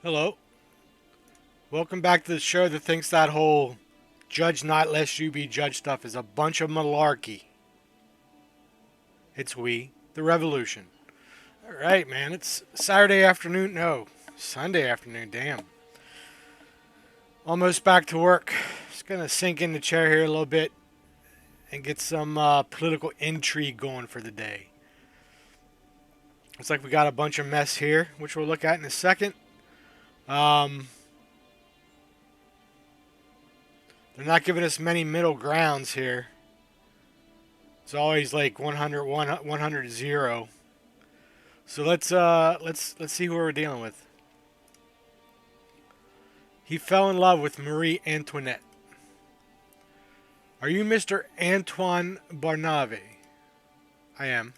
Hello. Welcome back to the show that thinks that whole judge not lest you be judged stuff is a bunch of malarkey. It's we, the revolution. Alright, man, it's Saturday afternoon. No, Sunday afternoon, damn. Almost back to work. Just gonna sink in the chair here a little bit and get some political intrigue going for the day. Looks like we got a bunch of mess here, which we'll look at in a second. Um, they're not giving us many middle grounds here. It's always like 100, 100, 0. So let's see who we're dealing with. He fell in love with Marie Antoinette. Are you Mr. Antoine Barnave? I am.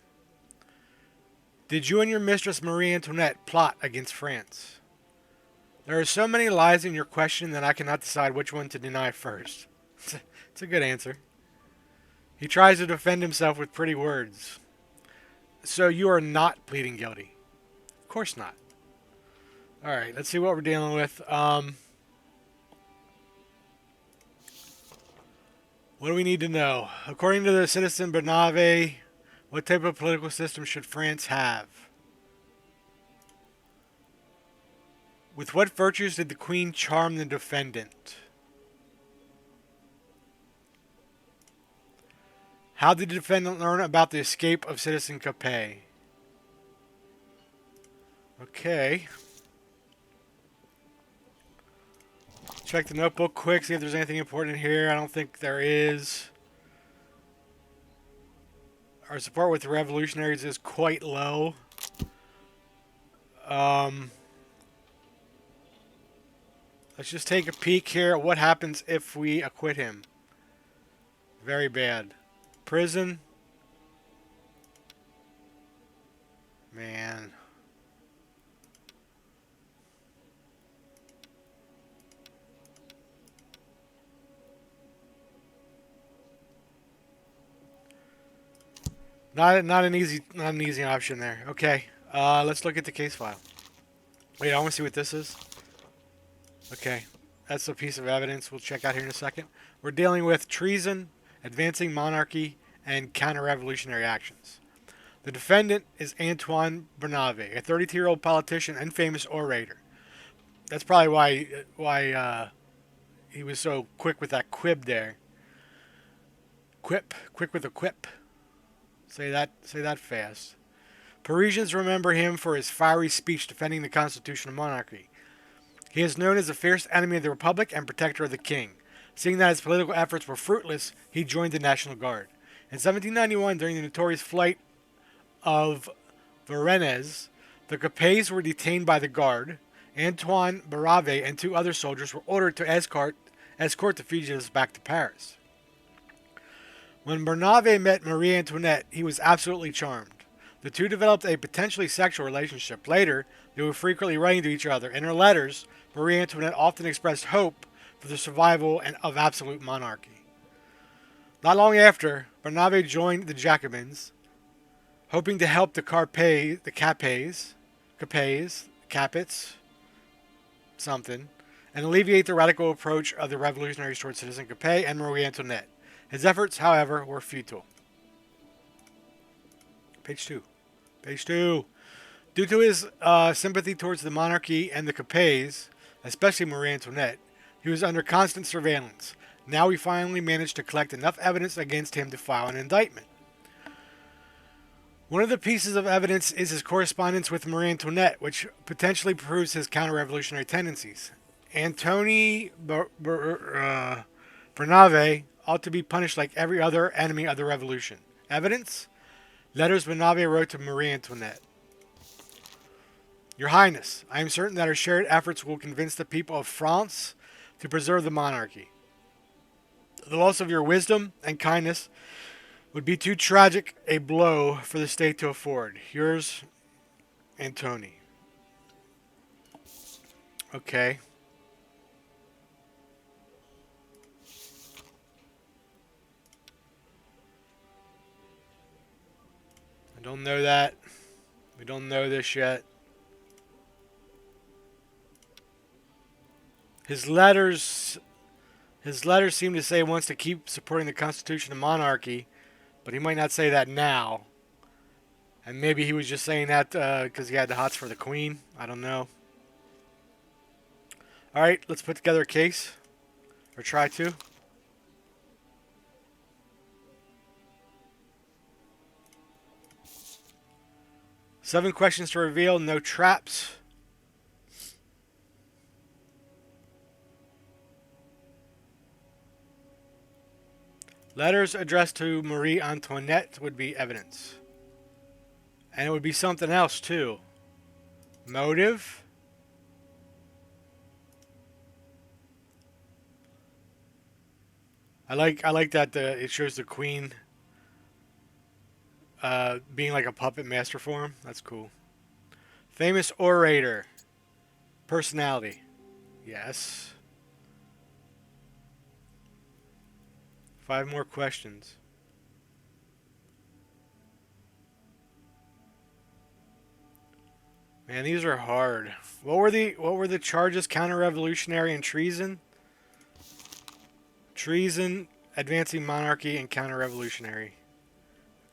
Did you and your mistress Marie Antoinette plot against France? There are so many lies in your question that I cannot decide which one to deny first. It's a good answer. He tries to defend himself with pretty words. So you are not pleading guilty? Of course not. Alright, let's see what we're dealing with. What do we need to know? According to the citizen Bernave, what type of political system should France have? With what virtues did the Queen charm the defendant? How did the defendant learn about the escape of citizen Capet? Okay. Check the notebook quick, see if there's anything important here. I don't think there is. Our support with the revolutionaries is quite low. Let's just take a peek here at what happens if we acquit him. Very bad. Prison. Man. Not an easy option there. Okay. Let's look at the case file. Wait, I want to see what this is. Okay. That's a piece of evidence we'll check out here in a second. We're dealing with treason, advancing monarchy, and counter-revolutionary actions. The defendant is Antoine Bernave, a 32-year-old politician and famous orator. That's probably why he was so quick with that quib there. Quick with a quip. Say that fast. Parisians remember him for his fiery speech defending the constitutional monarchy. He is known as a fierce enemy of the Republic and protector of the king. Seeing that his political efforts were fruitless, he joined the National Guard. In 1791, during the notorious flight of Varennes, the Capets were detained by the Guard. Antoine Barave and two other soldiers were ordered to escort the fugitives back to Paris. When Bernave met Marie Antoinette, he was absolutely charmed. The two developed a potentially sexual relationship. Later, they were frequently writing to each other. In her letters, Marie Antoinette often expressed hope for the survival of absolute monarchy. Not long after, Bernave joined the Jacobins, hoping to help the Capets, something, and alleviate the radical approach of the revolutionaries towards citizen Capet and Marie Antoinette. His efforts, however, were futile. Page 2. Page 2. Due to his sympathy towards the monarchy and the Capets, especially Marie Antoinette, he was under constant surveillance. Now he finally managed to collect enough evidence against him to file an indictment. One of the pieces of evidence is his correspondence with Marie Antoinette, which potentially proves his counter-revolutionary tendencies. Antony Bernave ought to be punished like every other enemy of the revolution. Evidence? Letters Bernave wrote to Marie Antoinette. Your Highness, I am certain that our shared efforts will convince the people of France to preserve the monarchy. The loss of your wisdom and kindness would be too tragic a blow for the state to afford. Yours, Antony. Okay. I don't know that. We don't know this yet. His letters seem to say he wants to keep supporting the Constitution and monarchy, but he might not say that now. And maybe he was just saying that because he had the hots for the Queen. I don't know. All right, let's put together a case, or try to. Seven questions to reveal, no traps. Letters addressed to Marie Antoinette would be evidence. And it would be something else, too. Motive. I like that it shows the Queen being like a puppet master for him. That's cool. Famous orator. Personality. Yes. 5 more questions. Man, these are hard. What were the charges? Counter-revolutionary and treason? Treason, advancing monarchy, and counter-revolutionary.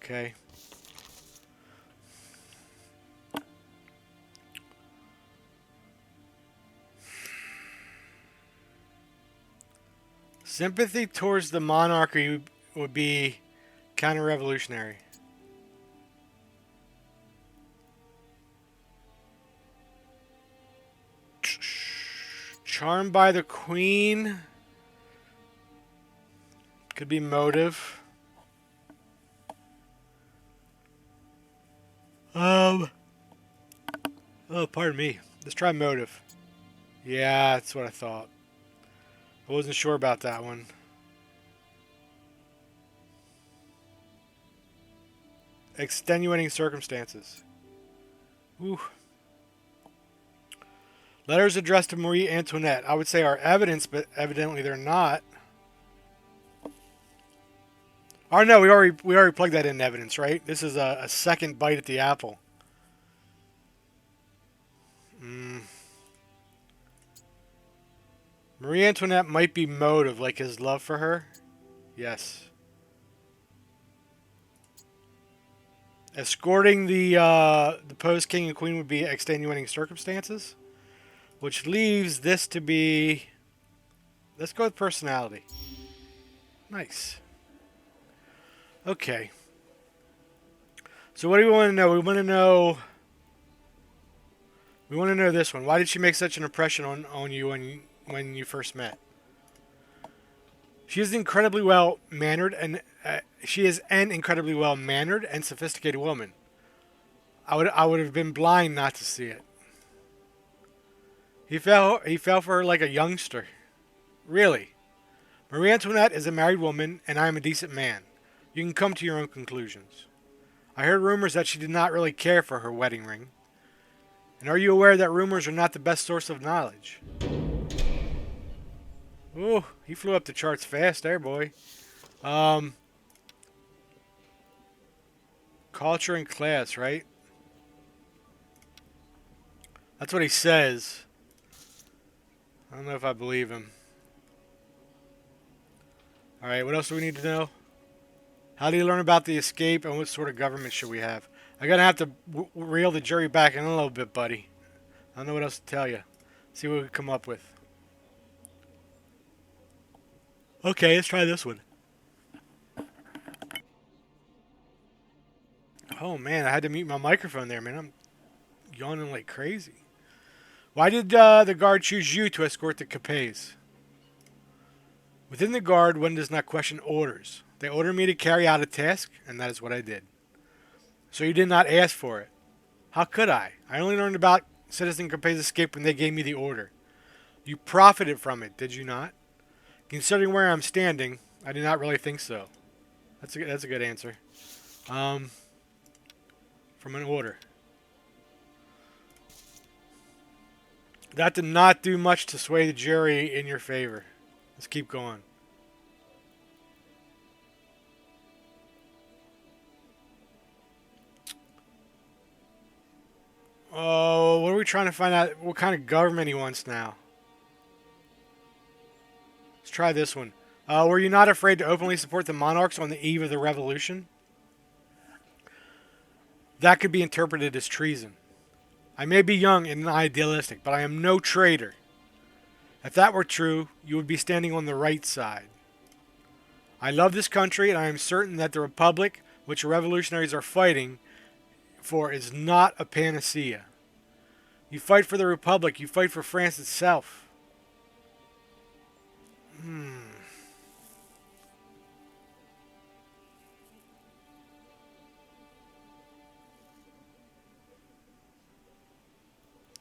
Okay. Sympathy towards the monarchy would be counter-revolutionary. Charmed by the Queen could be motive. Oh, pardon me. Let's try motive. Yeah, that's what I thought. I wasn't sure about that one. Extenuating circumstances. Ooh. Letters addressed to Marie Antoinette. I would say are evidence, but evidently they're not. Oh no, we already plugged that in evidence, right? This is a second bite at the apple. Marie Antoinette might be motive, like his love for her. Yes. Escorting the deposed king and queen would be extenuating circumstances, which leaves this to be. Let's go with personality. Nice. Okay. So what do we want to know? We want to know. We want to know this one. Why did she make such an impression on you when you first met? She is incredibly well mannered, and she is an incredibly well mannered and sophisticated woman. I would have been blind not to see it. He fell for her like a youngster. Really. Marie Antoinette is a married woman, and I am a decent man. You can come to your own conclusions. I heard rumors that she did not really care for her wedding ring. And are you aware that rumors are not the best source of knowledge? Ooh, he flew up the charts fast there, boy. Culture and class, right? That's what he says. I don't know if I believe him. Alright, what else do we need to know? How do you learn about the escape, and what sort of government should we have? I'm going to have to reel the jury back in a little bit, buddy. I don't know what else to tell you. See what we can come up with. Okay, let's try this one. Oh man, I had to mute my microphone there, man. I'm yawning like crazy. Why did the guard choose you to escort the Capets? Within the guard, one does not question orders. They ordered me to carry out a task, and that is what I did. So you did not ask for it. How could I? I only learned about Citizen Capet's escape when they gave me the order. You profited from it, did you not? Considering where I'm standing, I do not really think so. That's a good answer. From an order. That did not do much to sway the jury in your favor. Let's keep going. Oh, what are we trying to find out? What kind of government he wants now? try this one. Were you not afraid to openly support the monarchs on the eve of the revolution? That could be interpreted as treason. I may be young and idealistic, but I am no traitor. If that were true, you would be standing on the right side. I love this country, and I am certain that the republic, which the revolutionaries are fighting for, is not a panacea. You fight for the republic, you fight for France itself.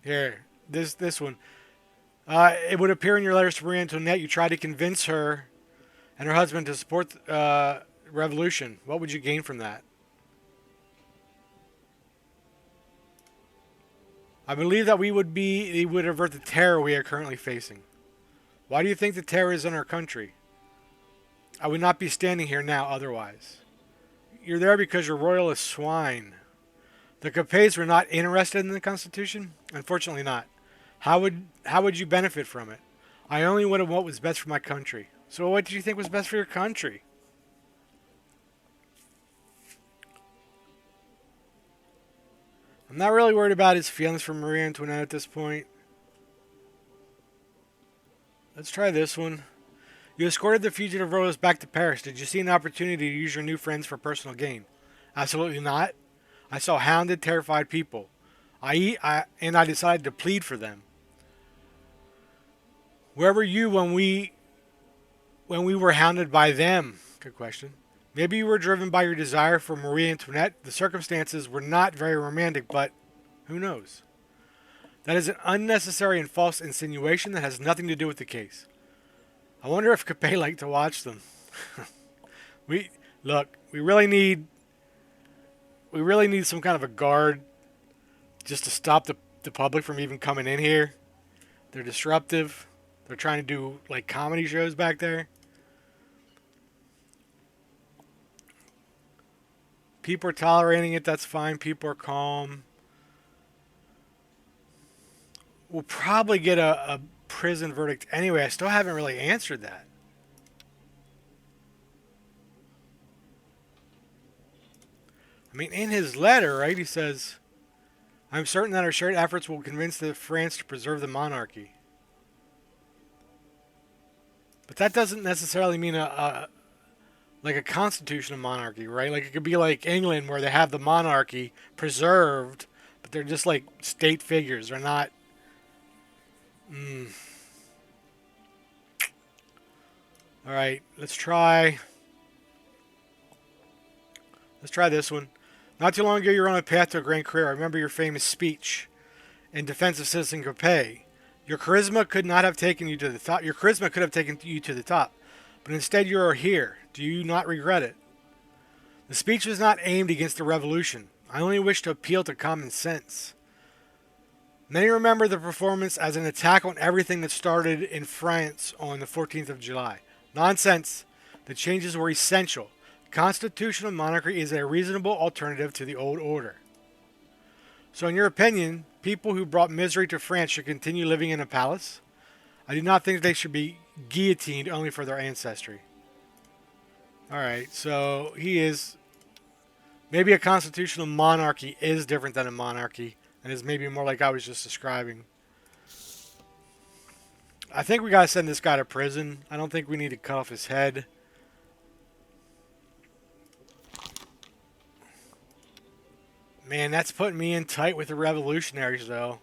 Here, this one. It would appear in your letters to Marie Antoinette you tried to convince her and her husband to support the revolution. What would you gain from that? I believe that it would avert the terror we are currently facing. Why do you think the terror is in our country? I would not be standing here now otherwise. You're there because you're royalist swine. The Capets were not interested in the Constitution? Unfortunately not. How would you benefit from it? I only wanted what was best for my country. So what did you think was best for your country? I'm not really worried about his feelings for Marie Antoinette at this point. Let's try this one. You escorted the fugitive royalists back to Paris. Did you see an opportunity to use your new friends for personal gain? Absolutely not. I saw hounded, terrified people. I decided to plead for them. Where were you when we were hounded by them? Good question. Maybe you were driven by your desire for Marie Antoinette. The circumstances were not very romantic, but who knows? That is an unnecessary and false insinuation that has nothing to do with the case. I wonder if Capet liked to watch them. We really need some kind of a guard just to stop the public from even coming in here. They're disruptive. They're trying to do like comedy shows back there. People are tolerating it, that's fine. People are calm. We'll probably get a prison verdict anyway. I still haven't really answered that. I mean, in his letter, right, he says, I'm certain that our shared efforts will convince France to preserve the monarchy. But that doesn't necessarily mean like a constitutional monarchy, right? Like it could be like England where they have the monarchy preserved, but they're just like state figures. They're not. All right, let's try this one. Not too long ago, you were on a path to a grand career. I remember your famous speech in defense of Citizen Capet. Your charisma could not have taken you to the top. Your charisma could have taken you to the top, but instead you are here. Do you not regret it? The speech was not aimed against the revolution. I only wish to appeal to common sense. Many remember the performance as an attack on everything that started in France on the 14th of July. Nonsense. The changes were essential. Constitutional monarchy is a reasonable alternative to the old order. So in your opinion, people who brought misery to France should continue living in a palace? I do not think they should be guillotined only for their ancestry. Alright, so he is... Maybe a constitutional monarchy is different than a monarchy, and is maybe more like I was just describing. I think we gotta send this guy to prison. I don't think we need to cut off his head. Man, that's putting me in tight with the revolutionaries, though.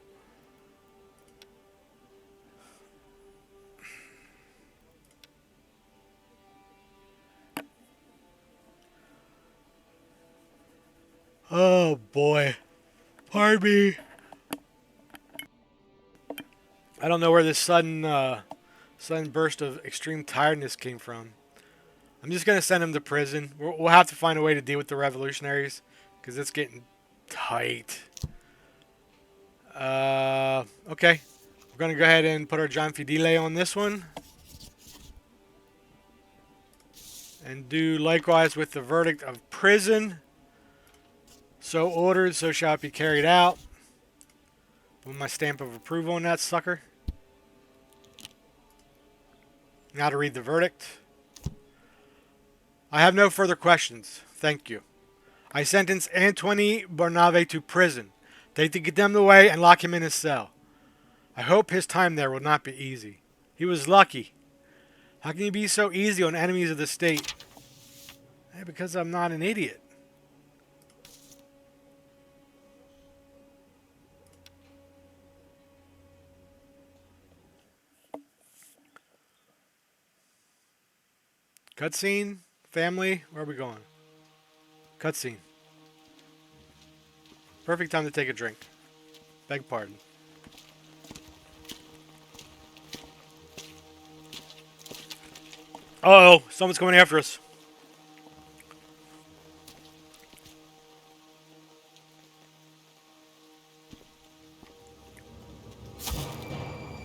Oh, boy. Pardon me. I don't know where this sudden burst of extreme tiredness came from. I'm just going to send him to prison. We'll have to find a way to deal with the revolutionaries, because it's getting tight. Okay. We're going to go ahead and put our John Fidele on this one. And do likewise with the verdict of prison. So ordered, so shall it be carried out. With my stamp of approval on that sucker. Now to read the verdict. I have no further questions. Thank you. I sentence Antoine Barnave to prison. Take the condemned away and lock him in his cell. I hope his time there will not be easy. He was lucky. How can you be so easy on enemies of the state? Because I'm not an idiot. Cutscene? Family? Where are we going? Cutscene. Perfect time to take a drink. Beg pardon. Uh-oh, someone's coming after us.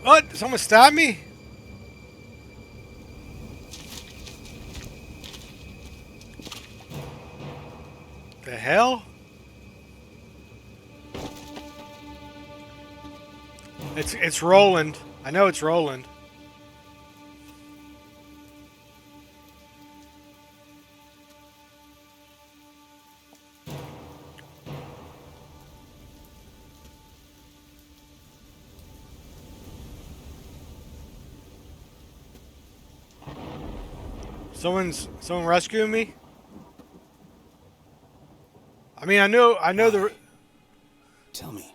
What? Someone stabbed me? The hell? It's Roland. I know it's Roland. Someone rescuing me? I mean, I know the. Tell me,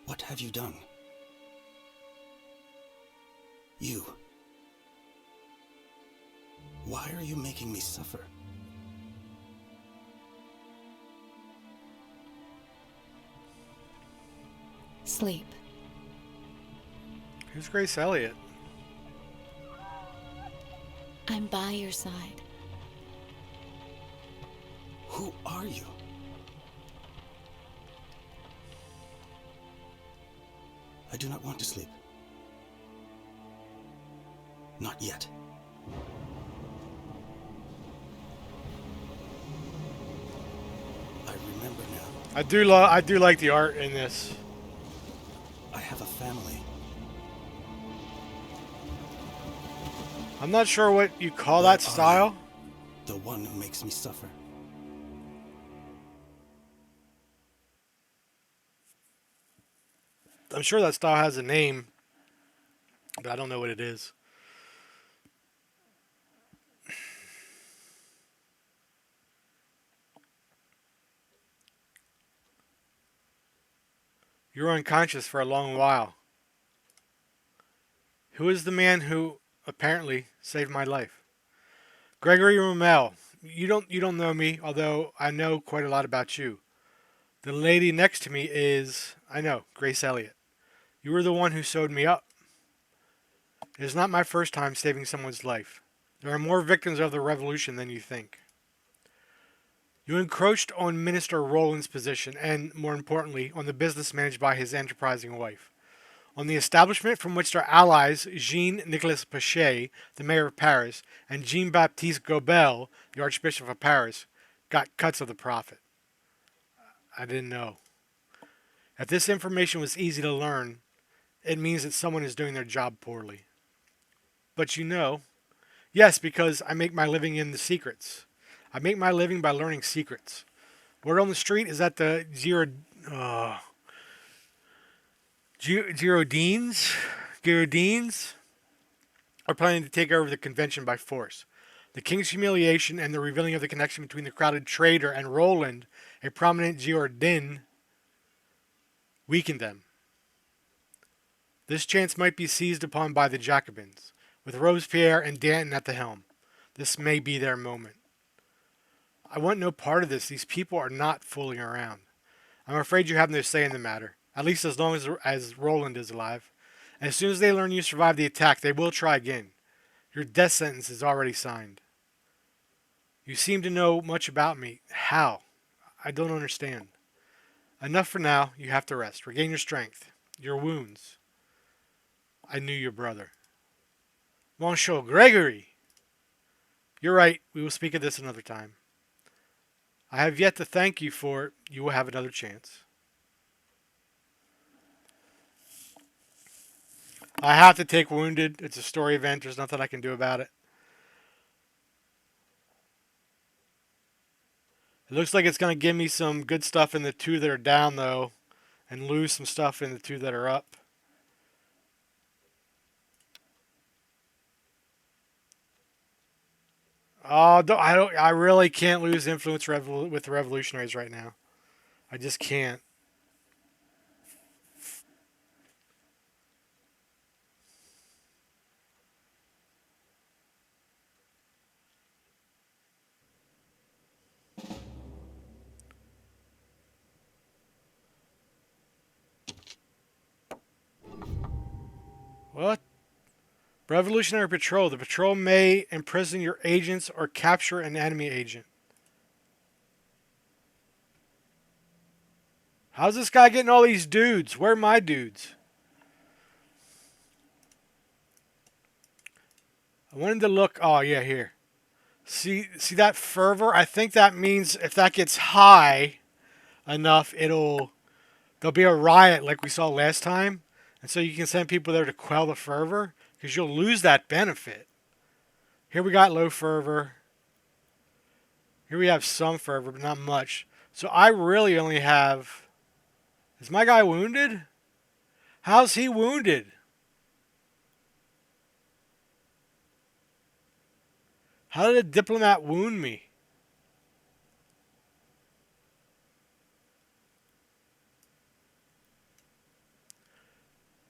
what have you done? You. Why are you making me suffer? Sleep. Who's Grace Elliott? I'm by your side. Who are you? I do not want to sleep. Not yet. I remember now. I do like the art in this. I have a family. I'm not sure what you call Where that style. are you? The one who makes me suffer. I'm sure that style has a name, but I don't know what it is. You were unconscious for a long while. Who is the man who apparently saved my life? Gregory Rommel. You don't know me, although I know quite a lot about you. The lady next to me is, I know, Grace Elliott. You were the one who sewed me up. It is not my first time saving someone's life. There are more victims of the revolution than you think. You encroached on Minister Rowland's position and, more importantly, on the business managed by his enterprising wife. On the establishment from which their allies, Jean-Nicolas Pachet, the mayor of Paris, and Jean-Baptiste Gobel, the Archbishop of Paris, got cuts of the profit. I didn't know. If this information was easy to learn, it means that someone is doing their job poorly. But you know, yes, because I make my living in the secrets. I make my living by learning secrets. Word on the street is that the Girondins are planning to take over the convention by force. The king's humiliation and the revealing of the connection between the crowded trader and Roland, a prominent Girondin, weakened them. This chance might be seized upon by the Jacobins, with Robespierre and Danton at the helm. This may be their moment. I want no part of this. These people are not fooling around. I'm afraid you have no say in the matter, at least as long as Roland is alive. And as soon as they learn you survived the attack, they will try again. Your death sentence is already signed. You seem to know much about me. How? I don't understand. Enough for now. You have to rest. Regain your strength. Your wounds. I knew your brother. Monsieur Gregory! You're right. We will speak of this another time. I have yet to thank you for. You will have another chance. I have to take wounded. It's a story event. There's nothing I can do about it. It looks like it's going to give me some good stuff in the two that are down, though, and lose some stuff in the two that are up. Oh, I don't. I really can't lose influence with the revolutionaries right now. I just can't. What? Revolutionary Patrol. The patrol may imprison your agents or capture an enemy agent. How's this guy getting all these dudes? Where are my dudes? I wanted to look. Oh, yeah, here. See that fervor? I think that means if that gets high enough, there'll be a riot like we saw last time. And so you can send people there to quell the fervor because you'll lose that benefit. Here we got low fervor. Here we have some fervor, but not much. So I really only have... Is my guy wounded? How's he wounded? How did a diplomat wound me?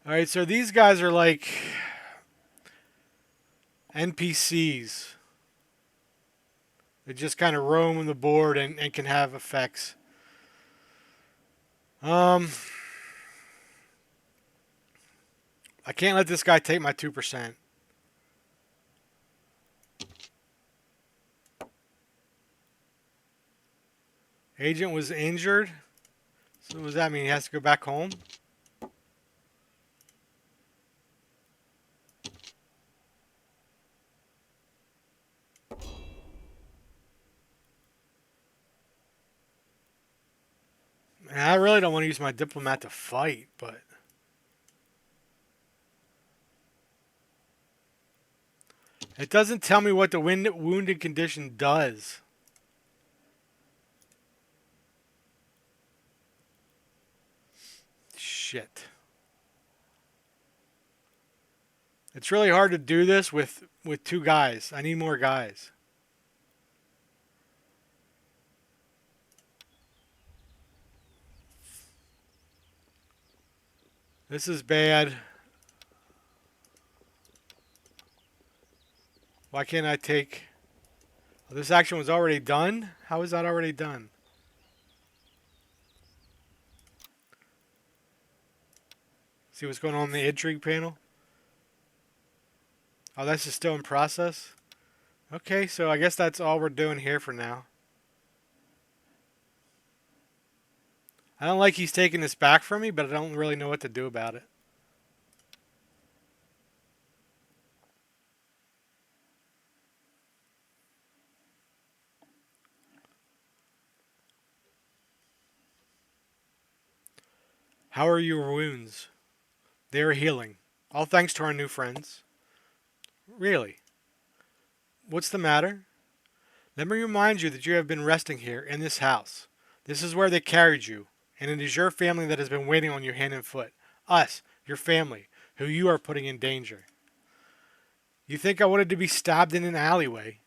Alright, so these guys are like NPCs. They just kind of roam the board and can have effects. I can't let this guy take my 2%. Agent was injured. So what does that mean? He has to go back home? Man, I really don't want to use my diplomat to fight, but... It doesn't tell me what the wounded condition does. Shit. It's really hard to do this with two guys. I need more guys. This is bad. Why can't I take... Oh, this action was already done? How is that already done? See what's going on in the intrigue panel? Oh, that's just still in process? Okay, so I guess that's all we're doing here for now. I don't like he's taking this back from me, but I don't really know what to do about it. How are your wounds? They are healing. All thanks to our new friends. Really? What's the matter? Let me remind you that you have been resting here in this house. This is where they carried you, and it is your family that has been waiting on you hand and foot. Us, your family, who you are putting in danger. You think I wanted to be stabbed in an alleyway?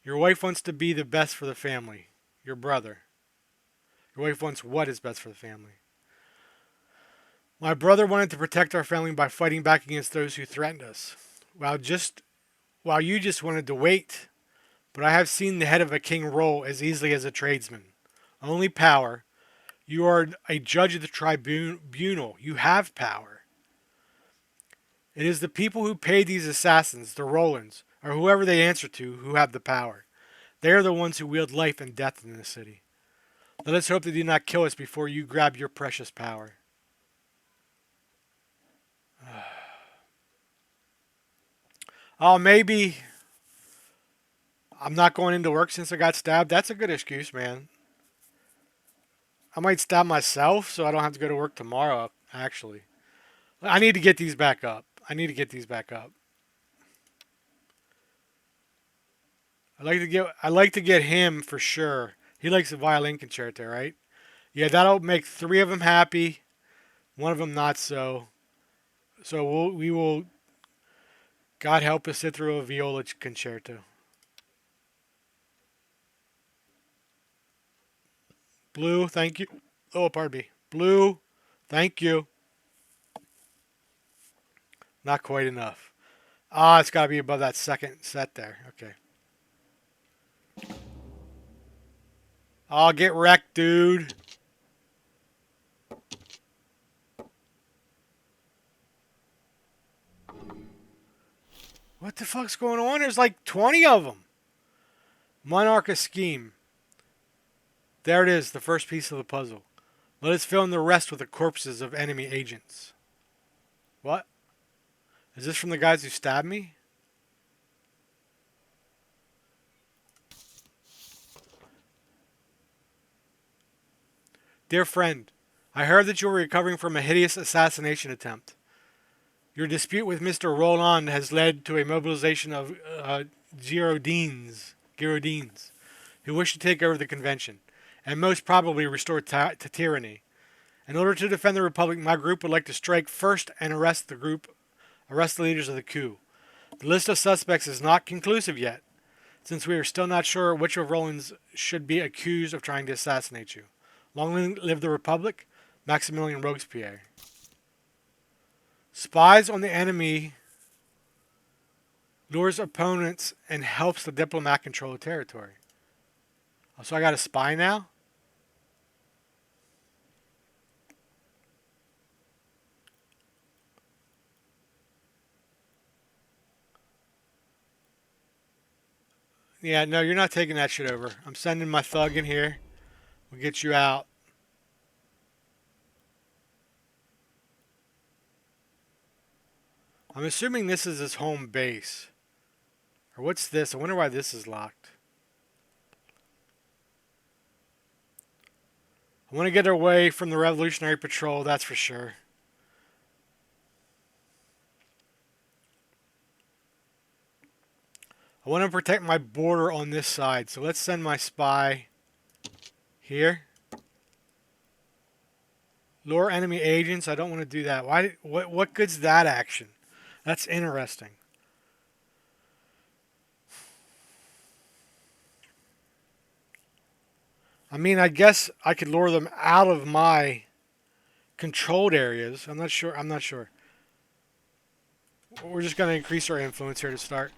Your wife wants to be the best for the family. Your brother. Your wife wants what is best for the family. My brother wanted to protect our family by fighting back against those who threatened us. While you just wanted to wait. But I have seen the head of a king roll as easily as a tradesman. Only power. You are a judge of the tribunal. You have power. It is the people who paid these assassins, the Rolands, or whoever they answer to, who have the power. They are the ones who wield life and death in this city. Let us hope they do not kill us before you grab your precious power. Oh, maybe I'm not going into work since I got stabbed. That's a good excuse, man. I might stab myself so I don't have to go to work tomorrow, actually. I need to get these back up. I need to get these back up. I like to get him for sure. He likes the violin concerto, right? Yeah, that'll make 3 of them happy. 1 of them not so. So we will. God help us sit through a viola concerto. Blue, thank you. Oh, pardon me. Blue, thank you. Not quite enough. Ah, it's got to be above that second set there. Okay. I'll get wrecked, dude. What the fuck's going on? There's like 20 of them. Monarchy scheme. There it is, the first piece of the puzzle. Let us fill in the rest with the corpses of enemy agents. What? Is this from the guys who stabbed me? Dear friend, I heard that you were recovering from a hideous assassination attempt. Your dispute with Mr. Roland has led to a mobilization of Girondins, who wish to take over the convention, and most probably restore to tyranny. In order to defend the Republic, my group would like to strike first and arrest the leaders of the coup. The list of suspects is not conclusive yet, since we are still not sure which of Roland's should be accused of trying to assassinate you. Long live the Republic, Maximilian Robespierre. Spies on the enemy lures opponents and helps the diplomat control the territory. Oh, so I got a spy now? Yeah, no, you're not taking that shit over. I'm sending my thug in here. We'll get you out. I'm assuming this is his home base. Or what's this? I wonder why this is locked. I want to get away from the Revolutionary Patrol, that's for sure. I want to protect my border on this side, so let's send my spy here. Lure enemy agents. I don't want to do that. Why? What good's that action? That's interesting. I mean, I guess I could lure them out of my controlled areas. I'm not sure. I'm not sure. We're just going to increase our influence here to start.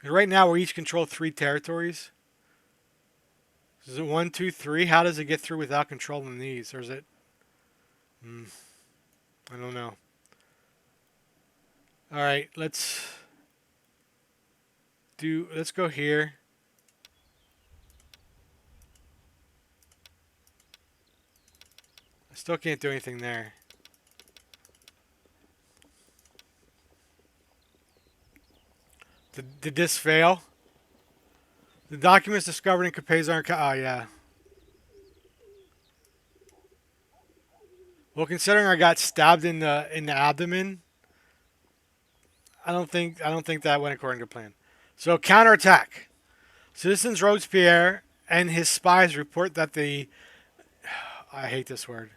Right now, we each control 3 territories. Is it 1, 2, 3? How does it get through without controlling these? Or is it... I don't know. Alright, let's go here. I still can't do anything there. Did this fail? The documents discovered in Capet's aren't... Oh, yeah. Well, considering I got stabbed in the abdomen, I don't think that went according to plan. So counterattack. Citizens Robespierre and his spies report that the I hate this word.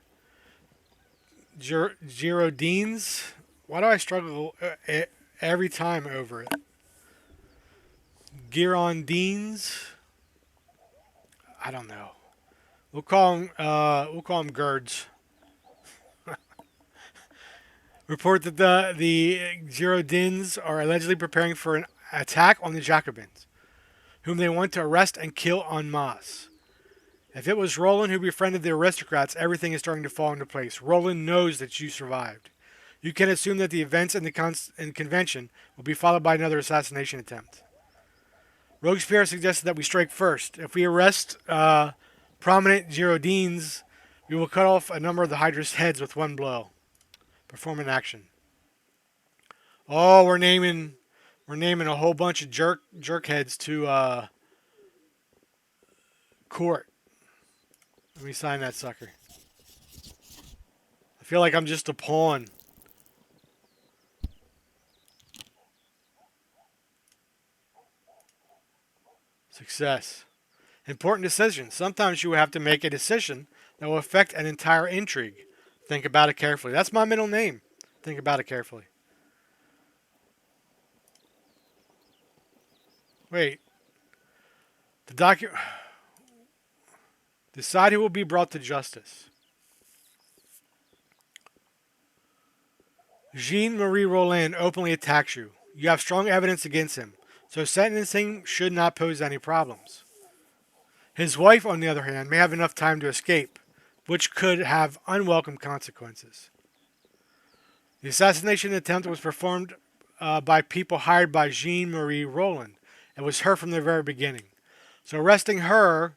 Girondins. Why do I struggle every time over it? Girondins. I don't know. We'll call them. We'll call them Girds. Report that the Girondins are allegedly preparing for an attack on the Jacobins, whom they want to arrest and kill en masse. If it was Roland who befriended the aristocrats, everything is starting to fall into place. Roland knows that you survived. You can assume that the events in the convention will be followed by another assassination attempt. Robespierre suggested that we strike first. If we arrest prominent Girondins, we will cut off a number of the Hydra's heads with one blow. Perform an action. Oh, we're naming a whole bunch of jerk heads to court. Let me sign that sucker. I feel like I'm just a pawn. Success. Important decision. Sometimes you have to make a decision that will affect an entire intrigue. Think about it carefully. That's my middle name. Think about it carefully. Wait. The document. Decide who will be brought to justice. Jean-Marie Roland openly attacks you. You have strong evidence against him, so sentencing should not pose any problems. His wife, on the other hand, may have enough time to escape, which could have unwelcome consequences. The assassination attempt was performed by people hired by Jean-Marie Roland. It was her from the very beginning. So arresting her,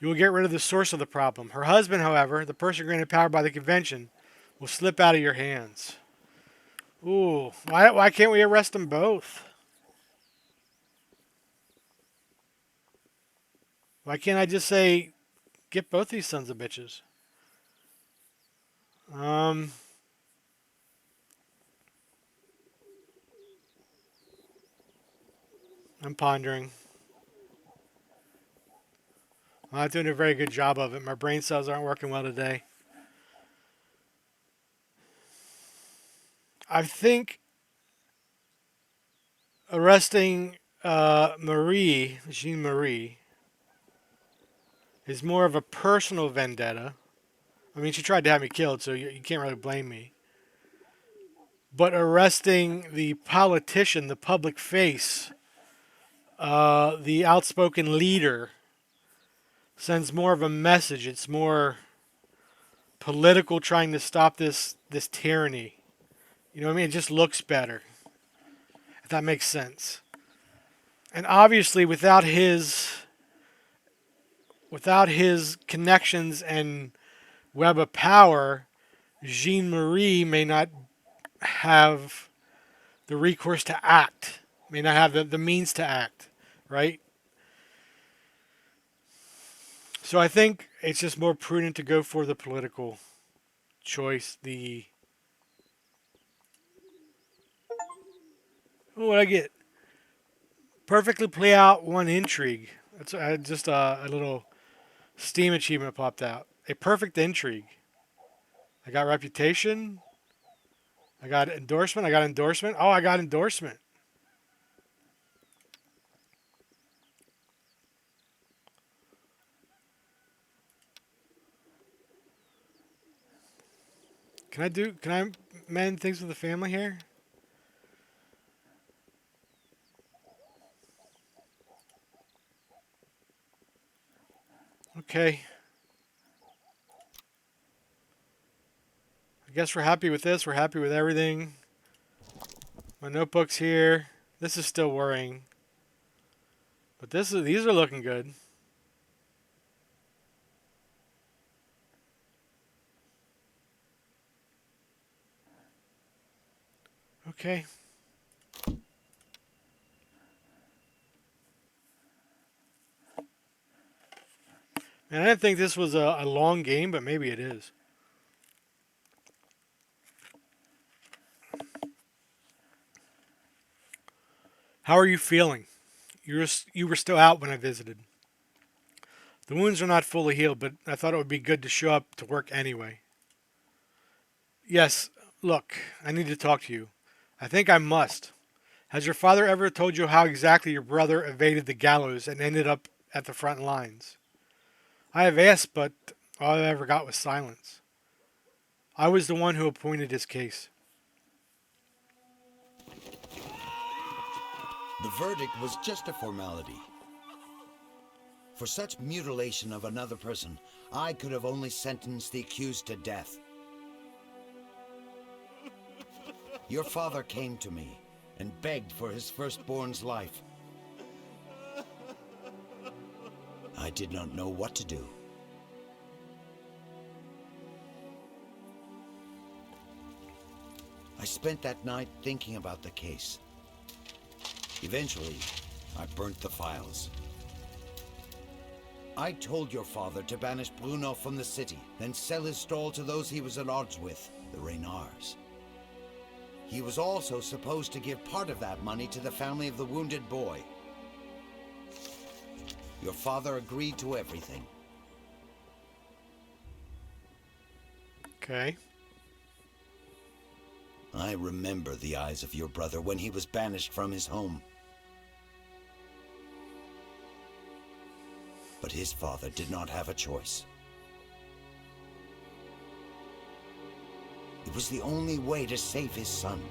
you will get rid of the source of the problem. Her husband, however, the person granted power by the convention, will slip out of your hands. Ooh, why can't we arrest them both? Why can't I just say, get both these sons of bitches? I'm pondering. I'm not doing a very good job of it. My brain cells aren't working well today. I think arresting Jean Marie, is more of a personal vendetta. I mean, she tried to have me killed, so you can't really blame me. But arresting the politician, the public face, the outspoken leader, sends more of a message. It's more political, trying to stop this tyranny. You know what I mean? It just looks better, if that makes sense. And obviously, without his connections and web of power, Jean Marie may not have the recourse to act, may not have the means to act, right? So I think it's just more prudent to go for the political choice. What did I get? Perfectly play out one intrigue. That's just a little Steam achievement popped out. A perfect intrigue. I got reputation. I got endorsement. I got endorsement. Oh, I got endorsement. Can I mend things with the family here? Okay. I guess we're happy with this. We're happy with everything. My notebook's here. This is still worrying. But these are looking good. Okay. And I didn't think this was a long game, but maybe it is. How are you feeling? You were still out when I visited. The wounds are not fully healed, but I thought it would be good to show up to work anyway. Yes, look, I need to talk to you. I think I must. Has your father ever told you how exactly your brother evaded the gallows and ended up at the front lines? I have asked, but all I ever got was silence. I was the one who appointed his case. The verdict was just a formality. For such mutilation of another person, I could have only sentenced the accused to death. Your father came to me and begged for his firstborn's life. I did not know what to do. I spent that night thinking about the case. Eventually, I burnt the files. I told your father to banish Bruno from the city, then sell his stall to those he was at odds with, the Reynards. He was also supposed to give part of that money to the family of the wounded boy. Your father agreed to everything. Okay. I remember the eyes of your brother when he was banished from his home. But his father did not have a choice. It was the only way to save his son.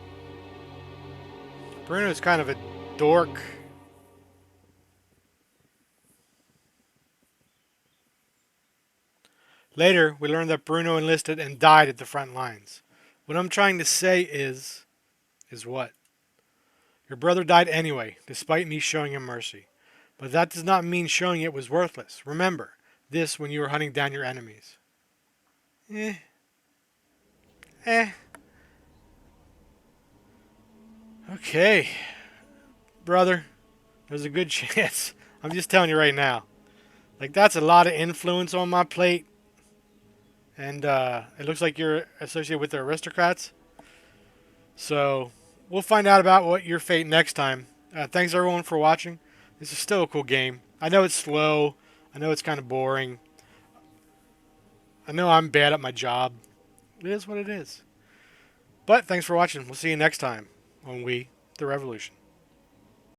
Bruno's kind of a dork. Later, we learned that Bruno enlisted and died at the front lines. What I'm trying to say is what? Your brother died anyway, despite me showing him mercy. But that does not mean showing it was worthless. Remember this when you are hunting down your enemies. Okay. Brother, there's a good chance. I'm just telling you right now. Like, that's a lot of influence on my plate. And it looks like you're associated with the aristocrats. So, we'll find out about what your fate next time. Thanks everyone for watching. This is still a cool game. I know it's slow. I know it's kind of boring. I know I'm bad at my job. It is what it is. But thanks for watching. We'll see you next time on We, the Revolution.